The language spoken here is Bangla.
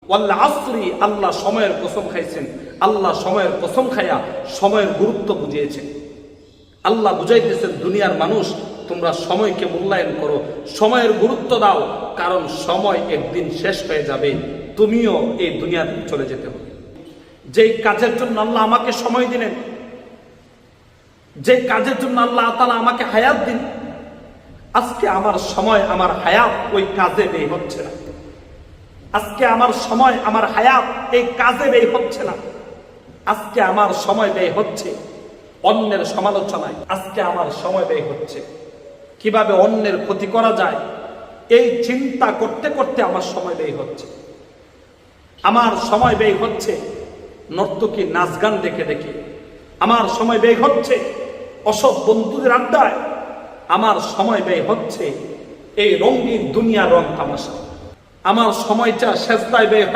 ওয়াল আসরি, আল্লাহ সময়ের কসম খাইছেন। আল্লাহ সময়ের কসম খাইয়া সময়ের গুরুত্ব বুঝিয়েছেন। আল্লাহ বুঝাইতেছেন, দুনিয়ার মানুষ তোমরা সময়কে মূল্যায়ন করো, সময়ের গুরুত্ব দাও, কারণ সময় একদিন শেষ হয়ে যাবে, তুমিও এই দুনিয়া থেকে চলে যেতে হবে। যেই কাজের জন্য আল্লাহ আমাকে সময় দিলেন, যে কাজের জন্য আল্লাহ তাআলা আমাকে হায়াত দিন, আজকে আমার সময় আমার হায়াত ওই কাজে ব্যয় হচ্ছে না। আজকে আমার সময় আমার হায়াত এই কাজে ব্যয় হচ্ছে না। আজকে আমার সময় ব্যয় হচ্ছে অন্যের সমালোচনায়। আজকে আমার সময় ব্যয় হচ্ছে কিভাবে অন্যের ক্ষতি করা যায়, এই চিন্তা করতে করতে আমার সময় ব্যয় হচ্ছে। আমার সময় ব্যয় হচ্ছে নর্তকী নাচ গান দেখে দেখে। আমার সময় ব্যয় হচ্ছে অসৎ বন্ধুদের আড্ডায়। আমার সময় ব্যয় হচ্ছে এই রঙিন দুনিয়ার রং তামাশা। আমার সময়টা সেজদায় ব্যয়